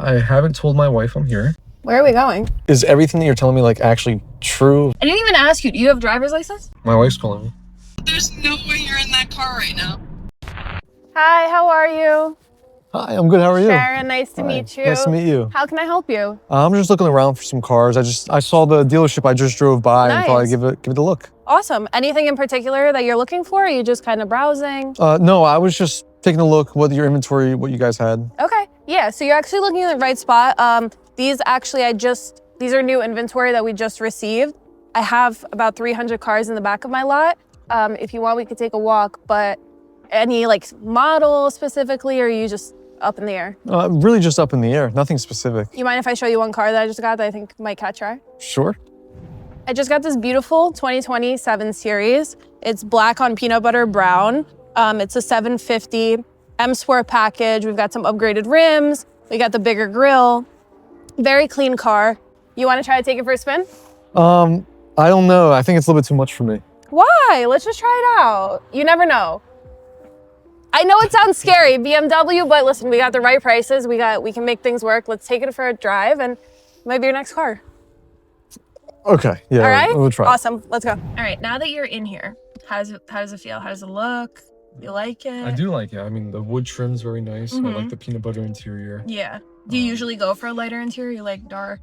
I haven't told my wife I'm here. Where are we going? Is everything that you're telling me like actually true? I didn't even ask you. Do you have a driver's license? My wife's calling me. There's no way you're in that car right now. Hi, how are you? Hi, I'm good. How are you? Sharon, nice to meet you. Nice to meet you. How can I help you? I'm just looking around for some cars. I saw the dealership I just drove by and thought I'd give it a look. Awesome. Anything in particular that you're looking for? Or are you just kind of browsing? No, I was just taking a look what your inventory, what you guys had. Okay. Yeah, so you're actually looking in the right spot. These are new inventory that we just received. I have about 300 cars in the back of my lot. If you want, we could take a walk, but any like model specifically, or are you just up in the air? Really just up in the air, nothing specific. You mind if I show you one car that I just got that I think might catch your eye? Sure. I just got this beautiful 2020 7 Series. It's black on peanut butter brown. It's a 750 M Sport package. We've got some upgraded rims. We got the bigger grille. Very clean car. You want to try to take it for a spin? I don't know. I think it's a little bit too much for me. Why? Let's just try it out. You never know. I know it sounds scary, BMW, but listen, we got the right prices. We can make things work. Let's take it for a drive and it might be your next car. Okay, yeah, all right? We'll try. Awesome, let's go. All right, now that you're in here, how does it feel? How does it look? You like it? I do like it. I mean, the wood trim's very nice. I like the peanut butter interior. Yeah. Do you usually go for a lighter interior? You like dark?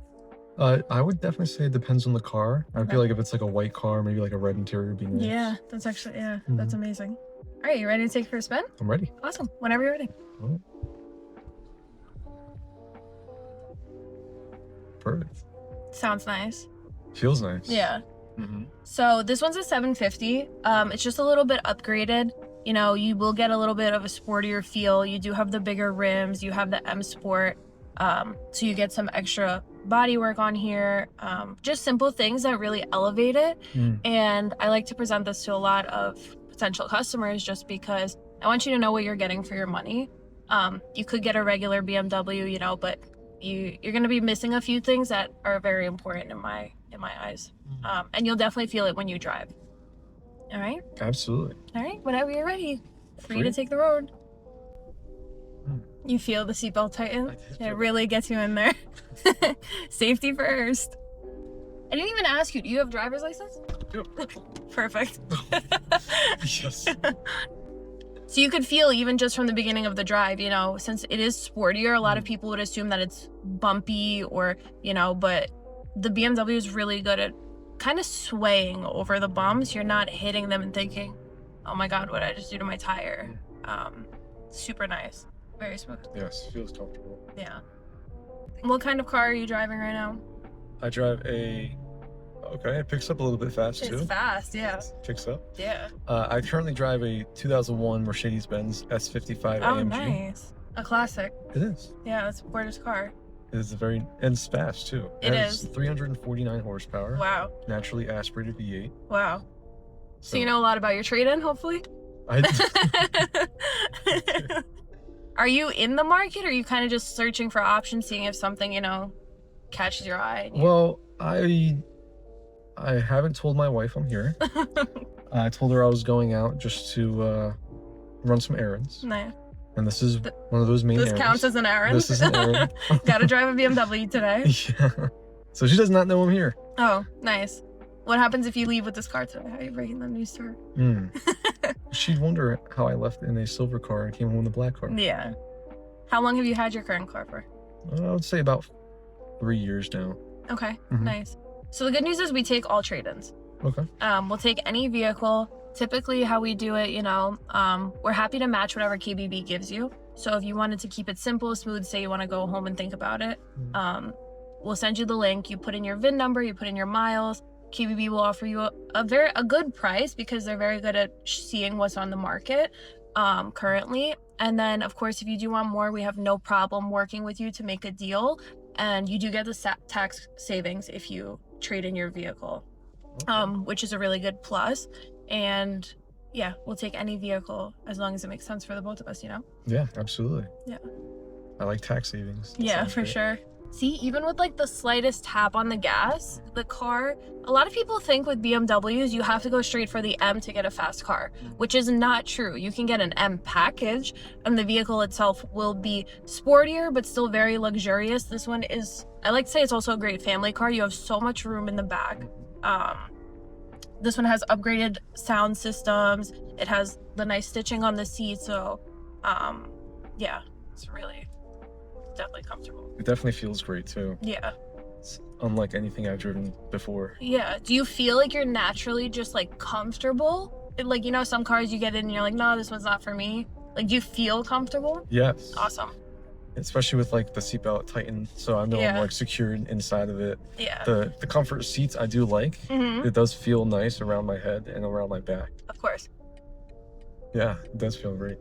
I would definitely say it depends on the car. I feel like if it's like a white car, maybe like a red interior would be nice. Yeah, that's actually, that's amazing. All right, you ready to take it for a spin? I'm ready. Awesome, whenever you're ready. Oh. Perfect. Sounds nice. Feels nice. Yeah. So this one's a 750. It's just a little bit upgraded. You know, you will get a little bit of a sportier feel. You do have the bigger rims. You have the M Sport. So you get some extra body work on here. Just simple things that really elevate it. And I like to present this to a lot of potential customers just because I want you to know what you're getting for your money. You could get a regular BMW, you know, but you're going to be missing a few things that are very important in my eyes. And you'll definitely feel it when you drive. All right? Absolutely. All right, whenever you're ready for you to take the road. You feel the seatbelt tighten? It really gets you in there. Safety first. I didn't even ask you, do you have a driver's license? Yep. Perfect. Yes. So you could feel even just from the beginning of the drive, you know, since it is sportier, a lot of people would assume that it's bumpy or, you know, but the BMW is really good at kind of swaying over the bumps. You're not hitting them and thinking, oh my God, what did I just do to my tire? Super nice. Very smooth. Yes, feels comfortable. Yeah. What kind of car are you driving right now? I drive okay, it picks up a little bit fast too. It's fast, yeah. Picks up. Yeah. I currently drive a 2001 Mercedes-Benz S55 Oh, AMG. nice. A classic. It is. Yeah, that's a gorgeous car. It is and it's fast too. It has is. 349 horsepower. Wow. Naturally aspirated V8. Wow. So you know a lot about your trade-in, hopefully? Are you in the market, or are you kind of just searching for options, seeing if something, you know, catches your eye? Well, I haven't told my wife I'm here. I told her I was going out just to run some errands. Nice. And this is one of those main errands. This counts as an errand? This is an errand. Gotta drive a BMW today. Yeah. So she does not know I'm here. Oh, nice. What happens if you leave with this car today? How are you breaking the news to her? She'd wonder how I left in a silver car and came home in a black car. Yeah. How long have you had your current car for? I would say about 3 years now. Okay, nice. So the good news is we take all trade-ins. Okay. We'll take any vehicle. Typically how we do it, you know, we're happy to match whatever KBB gives you. So if you wanted to keep it simple, smooth, say you want to go home and think about it, we'll send you the link. You put in your VIN number, you put in your miles. KBB will offer you a good price because they're very good at seeing what's on the market currently. And then, of course, if you do want more, we have no problem working with you to make a deal. And you do get the tax savings if you trade in your vehicle, which is a really good plus. And yeah, we'll take any vehicle as long as it makes sense for the both of us, you know? Yeah, absolutely. Yeah. I like tax savings. Yeah, for sure. See, even with like the slightest tap on the gas, the car, a lot of people think with BMWs, you have to go straight for the M to get a fast car, which is not true. You can get an M package and the vehicle itself will be sportier, but still very luxurious. This one is, I like to say it's also a great family car. You have so much room in the back. This one has upgraded sound systems. It has the nice stitching on the seat. So, yeah, it's really definitely comfortable. It definitely feels great too. Yeah. It's unlike anything I've driven before. Yeah. Do you feel like you're naturally just like comfortable? Like, you know, some cars you get in and you're like, no, this one's not for me. Like, do you feel comfortable? Yes. Awesome. Especially with like the seatbelt tightened, so I know I'm like secured inside of it. Yeah. The comfort seats I do like. Mm-hmm. It does feel nice around my head and around my back. Of course. Yeah, it does feel great.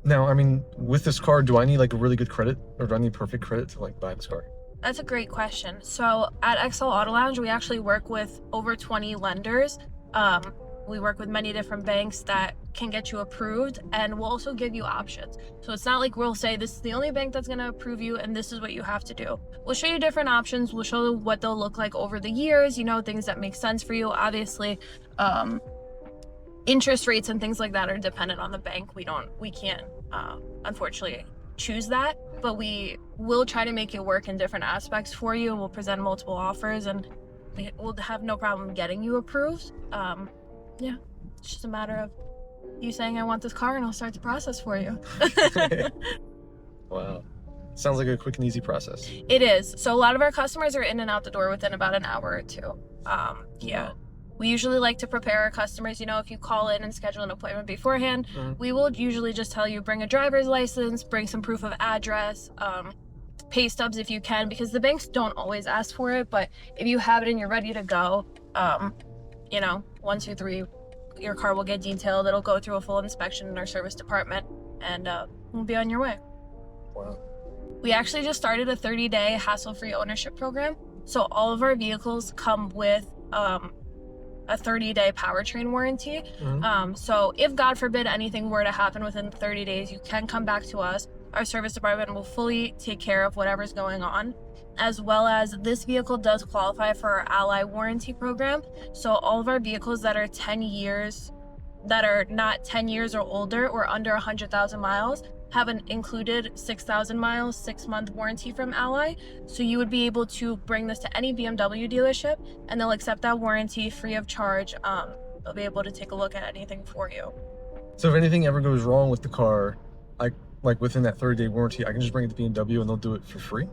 Now, I mean, with this car, do I need like a really good credit, or do I need perfect credit to like buy this car? That's a great question. So at XL Auto Lounge, we actually work with over 20 lenders. We work with many different banks that can get you approved, and we'll also give you options. So it's not like we'll say this is the only bank that's going to approve you and this is what you have to do. We'll show you different options. We'll show you what they'll look like over the years, you know, things that make sense for you. Obviously, interest rates and things like that are dependent on the bank. We can't, unfortunately, choose that, but we will try to make it work in different aspects for you. We'll present multiple offers and we'll have no problem getting you approved. Yeah, it's just a matter of you saying I want this car and I'll start the process for you. Wow. Sounds like a quick and easy process. It is. So a lot of our customers are in and out the door within about an hour or two. Yeah. We usually like to prepare our customers, you know, if you call in and schedule an appointment beforehand, we will usually just tell you bring a driver's license, bring some proof of address, pay stubs if you can, because the banks don't always ask for it, but if you have it and you're ready to go, you know, 1, 2, 3, your car will get detailed. It'll go through a full inspection in our service department and we'll be on your way. Wow. We actually just started a 30-day hassle-free ownership program. So all of our vehicles come with a 30-day powertrain warranty. So if God forbid anything were to happen within 30 days, you can come back to us. Our service department will fully take care of whatever's going on, as well as this vehicle does qualify for our Ally warranty program. So all of our vehicles that are 10 years, that are not 10 years or older or under 100,000 miles have an included 6,000 miles, 6-month warranty from Ally. So you would be able to bring this to any BMW dealership and they'll accept that warranty free of charge. They'll be able to take a look at anything for you. So if anything ever goes wrong with the car, like within that 30-day warranty, I can just bring it to BMW and they'll do it for free?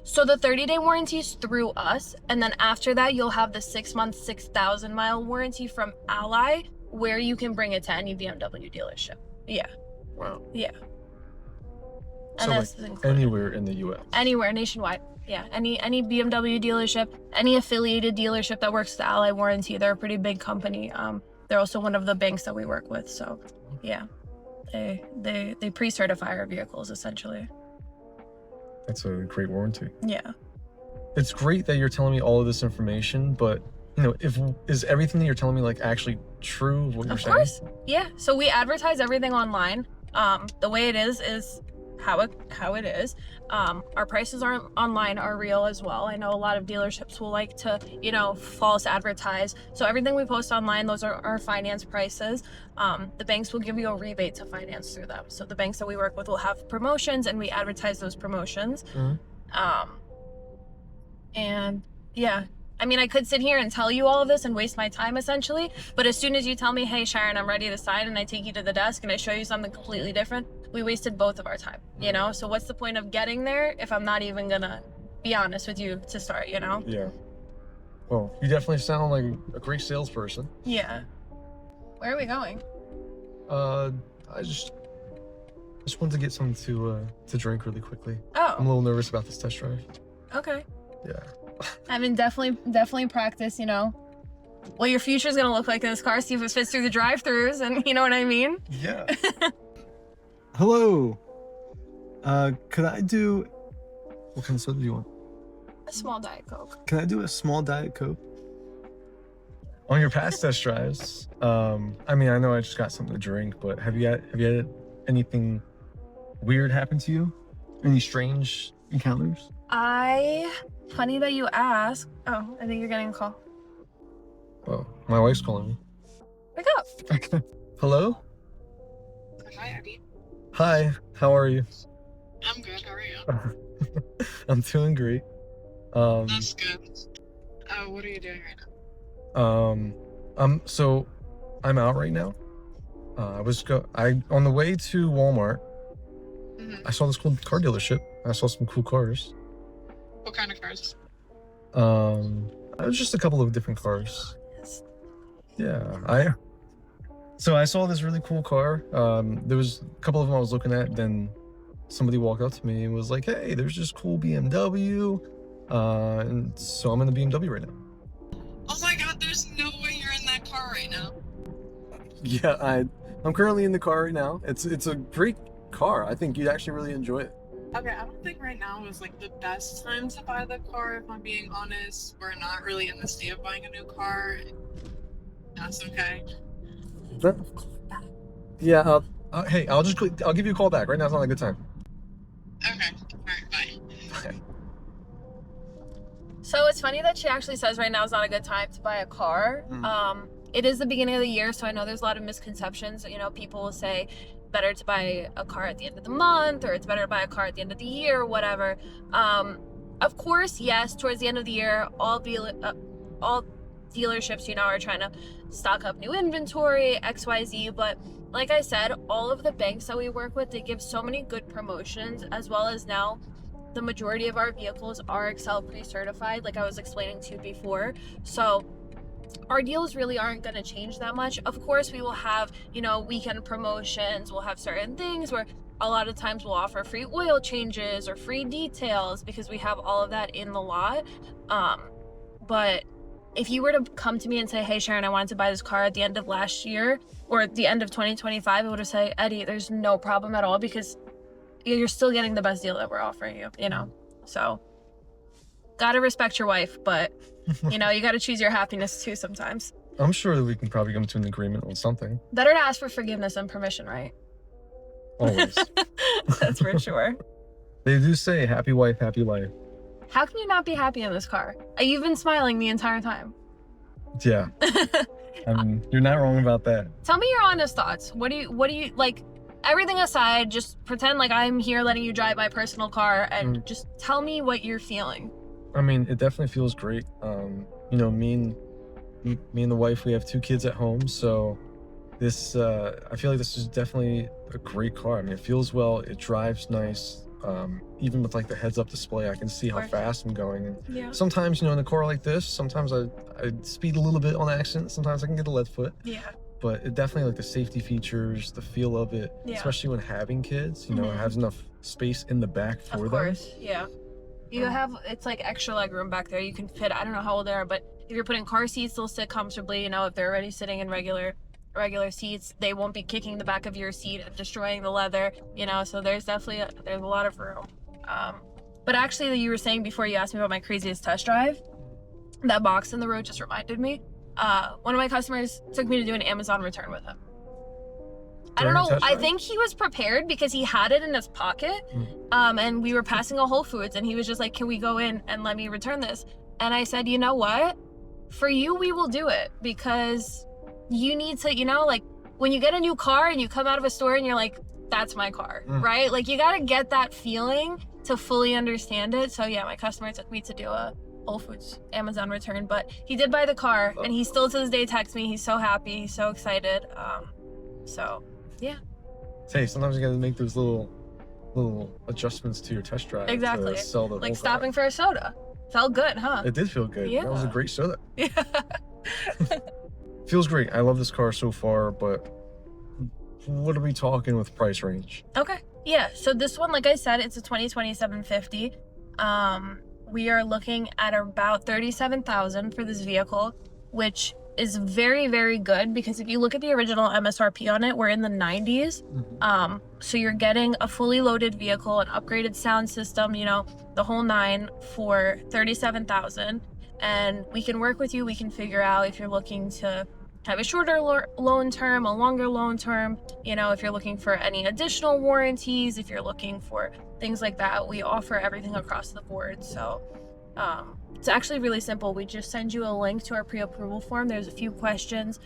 So the 30-day warranty is through us. And then after that, you'll have the 6-month, 6,000 mile warranty from Ally, where you can bring it to any BMW dealership. Yeah. Wow. Yeah. So like anywhere in the US? Anywhere, nationwide. Yeah, any BMW dealership, any affiliated dealership that works the Ally warranty, they're a pretty big company. They're also one of the banks that we work with. So yeah, they pre-certify our vehicles essentially. That's a great warranty. Yeah. It's great that you're telling me all of this information, but you know, is everything that you're telling me like actually true? What you're saying? Of course. Yeah. So we advertise everything online. The way it is how it is. Our prices online are real as well. I know a lot of dealerships will like to, you know, false advertise. So everything we post online, those are our finance prices. The banks will give you a rebate to finance through them. So the banks that we work with will have promotions and we advertise those promotions. And yeah, I mean, I could sit here and tell you all of this and waste my time essentially, but as soon as you tell me, hey Sharon, I'm ready to sign, and I take you to the desk and I show you something completely different, we wasted both of our time, you know? So what's the point of getting there if I'm not even gonna be honest with you to start, you know? Yeah. Well, you definitely sound like a great salesperson. Yeah. Where are we going? I just wanted to get something to drink really quickly. Oh. I'm a little nervous about this test drive. Okay. Yeah. I mean, definitely practice, you know, what your future is going to look like in this car, see if it fits through the drive-thrus, and you know what I mean? Yeah. Hello. Could I do... What kind of soda do you want? A small Diet Coke. Can I do a small Diet Coke? On your past test drives, I mean, I know I just got something to drink, but have you had anything weird happen to you? Any strange encounters? Funny that you ask. Oh, I think you're getting a call. Oh, my wife's calling me. Pick up. Hello? Hi, Abby. Hi, how are you? I'm good. How are you? I'm doing great. That's good. What are you doing right now? So I'm out right now. On the way to Walmart, I saw this cool car dealership. I saw some cool cars. What kind of cars? It was just a couple of different cars. Yeah, So I saw this really cool car. There was a couple of them I was looking at. Then somebody walked up to me and was like, "Hey, there's this cool BMW." And so I'm in the BMW right now. Oh my god, there's no way you're in that car right now. Yeah, I'm currently in the car right now. It's a great car. I think you'd actually really enjoy it. Okay, I don't think right now is like the best time to buy the car, if I'm being honest. We're not really in the state of buying a new car. That's okay. Yeah. Hey, I'll give you a call back. Right now, it's not a good time. Okay. Alright, bye. So it's funny that she actually says right now is not a good time to buy a car. It is the beginning of the year, so I know there's a lot of misconceptions. You know, people will say better to buy a car at the end of the month, or it's better to buy a car at the end of the year, or whatever. Of course, yes, towards the end of the year, all dealerships, you know, are trying to stock up new inventory, XYZ, but like I said, all of the banks that we work with, they give so many good promotions, as well as now the majority of our vehicles are Excel pre-certified, like I was explaining to you before. So our deals really aren't going to change that much. Of course, we will have, you know, weekend promotions. We'll have certain things where a lot of times we'll offer free oil changes or free details because we have all of that in the lot. But if you were to come to me and say, "Hey, Sharon, I wanted to buy this car at the end of last year or at the end of 2025, I would have said, "Eddie, there's no problem at all," because you're still getting the best deal that we're offering you, you know? So, gotta respect your wife, but, you know, you gotta choose your happiness too sometimes. I'm sure that we can probably come to an agreement on something. Better to ask for forgiveness and permission, right? Always. That's for sure. They do say, happy wife, happy life. How can you not be happy in this car? You've been smiling the entire time. Yeah. I mean, you're not wrong about that. Tell me your honest thoughts. What do you like? Everything aside, just pretend like I'm here letting you drive my personal car and just tell me what you're feeling. I mean, it definitely feels great. You know, me and the wife, we have 2 kids at home, so this I feel like this is definitely a great car. I mean, it feels well, it drives nice. Even with like the heads-up display, I can see how fast I'm going. And Yeah. sometimes, you know, in a car like this, sometimes I speed a little bit on accident. Sometimes I can get a left foot. Yeah. But it definitely, like, the safety features, the feel of it, especially when having kids, you know, it has enough space in the back for them. Of course, yeah. You have, it's like extra leg room back there. You can fit, I don't know how old they are, but if you're putting car seats, they'll sit comfortably. You know, if they're already sitting in regular seats, they won't be kicking the back of your seat and destroying the leather, you know, so there's definitely there's a lot of room. But actually, you were saying before you asked me about my craziest test drive, that box in the road just reminded me. One of my customers took me to do an Amazon return with him. I don't know, I think he was prepared because he had it in his pocket. And we were passing a Whole Foods and he was just like, "Can we go in and let me return this?" And I said, "You know what? For you, we will do it, because you need to, you know, like when you get a new car and you come out of a store and you're like, that's my car, right? Like you got to get that feeling to fully understand it." So yeah, my customer took me to do a Whole Foods Amazon return, but he did buy the car and he still to this day texts me. He's so happy. He's so excited. So yeah. Hey, sometimes you got to make those little adjustments to your test drive. Exactly. To sell the Like whole stopping car. for a soda. Felt good, huh? It did feel good. Yeah. That was a great soda. Yeah. Feels great. I love this car so far, but what are we talking with price range? Okay. Yeah. So this one, like I said, it's a 2020 750. We are looking at about $37,000 for this vehicle, which is very, very good, because if you look at the original MSRP on it, we're in the 90s. So you're getting a fully loaded vehicle, an upgraded sound system, you know, the whole 9 for $37,000. And we can work with you. We can figure out if you're looking to have a shorter loan term, a longer loan term. You know, if you're looking for any additional warranties, if you're looking for things like that, we offer everything across the board. So it's actually really simple. We just send you a link to our pre-approval form. There's a few questions.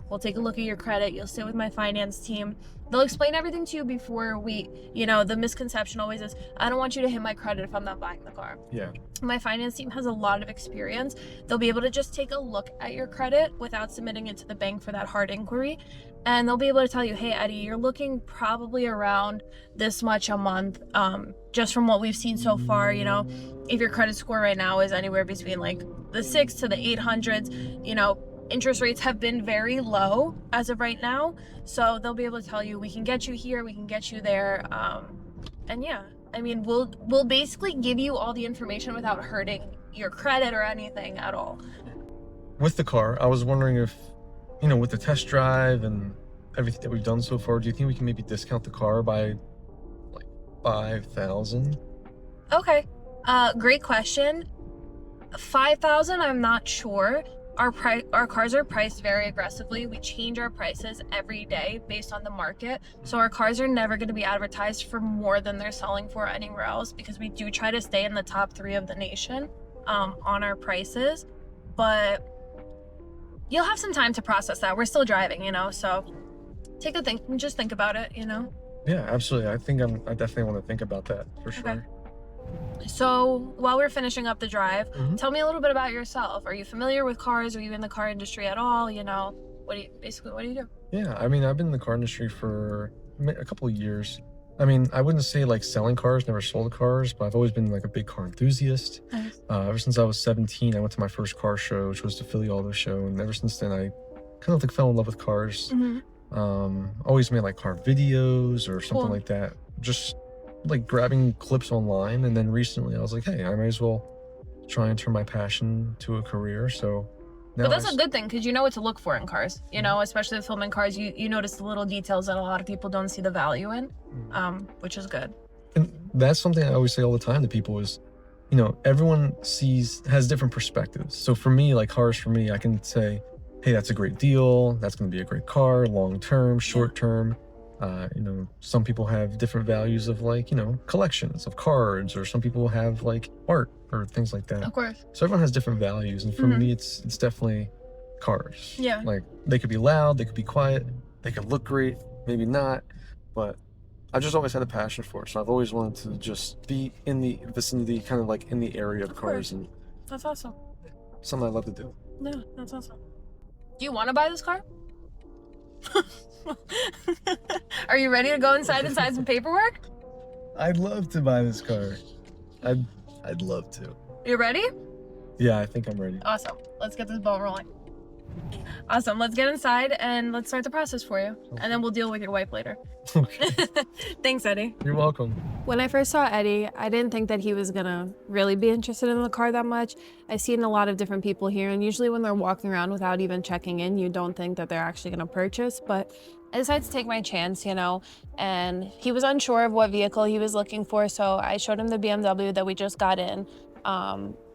We'll take a look at your credit. You'll sit with my finance team. They'll explain everything to you before we, you know, the misconception always is, I don't want you to hit my credit if I'm not buying the car. Yeah. My finance team has a lot of experience. They'll be able to just take a look at your credit without submitting it to the bank for that hard inquiry. And they'll be able to tell you, hey, Eddie, you're looking probably around this much a month. Just from what we've seen so far, you know, if your credit score right now is anywhere between like the 6 to the 800s, you know, interest rates have been very low as of right now. So they'll be able to tell you, we can get you here, we can get you there. And yeah, I mean, we'll basically give you all the information without hurting your credit or anything at all. With the car, I was wondering if, you know, with the test drive and everything that we've done so far, do you think we can maybe discount the car by like 5,000? Okay, great question. 5,000, I'm not sure. Our cars are priced very aggressively. We change our prices every day based on the market. So our cars are never going to be advertised for more than they're selling for anywhere else, because we do try to stay in the top 3 of the nation on our prices. But you'll have some time to process that. We're still driving, you know, so take a think and just think about it, you know. Yeah, absolutely. I definitely want to think about that for sure. Okay. So while we're finishing up the drive, tell me a little bit about yourself. Are you familiar with cars? Are you in the car industry at all? You know, what do you do? Yeah, I mean, I've been in the car industry for a couple of years. I mean, I wouldn't say like selling cars, never sold cars, but I've always been like a big car enthusiast. Nice. Ever since I was 17, I went to my first car show, which was the Philly Auto Show. And ever since then, I kind of like fell in love with cars. Always made like car videos or something like that. Just like grabbing clips online. And then recently I was like, hey, I might as well try and turn my passion to a career. So now but that's a good thing, because you know what to look for in cars, you know, especially with filming cars. You notice the little details that a lot of people don't see the value in, which is good. And that's something I always say all the time to people is, you know, everyone has different perspectives. So for me, like cars for me, I can say, hey, that's a great deal. That's going to be a great car, long term, short term. You know, some people have different values of like, you know, collections of cards, or some people have like art or things like that. Of course. So everyone has different values. And for me, it's definitely cars. Yeah. Like they could be loud, they could be quiet, they could look great, maybe not. But I just always had a passion for it. So I've always wanted to just be in the vicinity, kind of like in the area of cars. And that's awesome. Something I love to do. Yeah, that's awesome. Do you want to buy this car? Are you ready to go inside and sign some paperwork? I'd love to buy this car. I'd love to. You ready? Yeah, I think I'm ready. Awesome. Let's get this ball rolling. Awesome. Let's get inside and let's start the process for you. And then we'll deal with your wife later. Okay. Thanks, Eddie. You're welcome. When I first saw Eddie, I didn't think that he was gonna really be interested in the car that much. I've seen a lot of different people here, and usually when they're walking around without even checking in, you don't think that they're actually gonna purchase, but I decided to take my chance, you know, and he was unsure of what vehicle he was looking for, so I showed him the BMW that we just got in,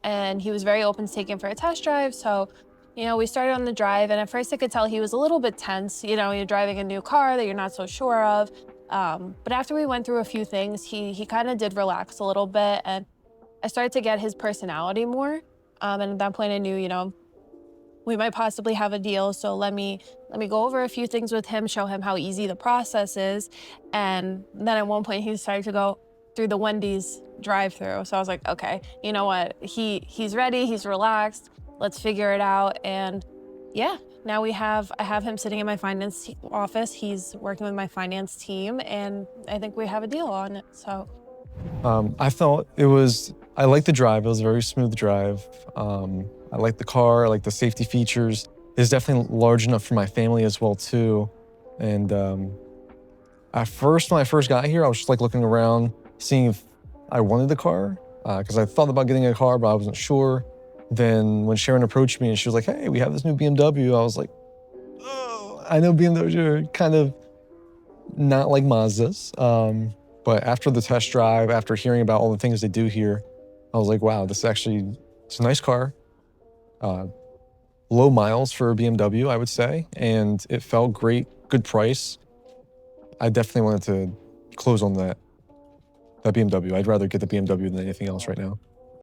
and he was very open to taking for a test drive, so you know, we started on the drive, and at first I could tell he was a little bit tense. You know, you're driving a new car that you're not so sure of. But after we went through a few things, he kind of did relax a little bit, and I started to get his personality more. And at that point I knew, you know, we might possibly have a deal. So let me go over a few things with him, show him how easy the process is. And then at one point he started to go through the Wendy's drive-through. So I was like, okay, you know what? He's ready, he's relaxed. Let's figure it out. And yeah, now I have him sitting in my finance office. He's working with my finance team, and I think we have a deal on it, so. I liked the drive. It was a very smooth drive. I liked the car, I liked the safety features. It's definitely large enough for my family as well too. And when I first got here, I was just like looking around, seeing if I wanted the car, because I thought about getting a car, but I wasn't sure. Then when Sharon approached me and she was like, hey, we have this new BMW, I was like, oh, I know BMWs are kind of not like Mazdas. But after the test drive, after hearing about all the things they do here, I was like, wow, it's a nice car. low miles for a BMW, I would say, and it felt great, good price. I definitely wanted to close on that BMW. I'd rather get the BMW than anything else right now.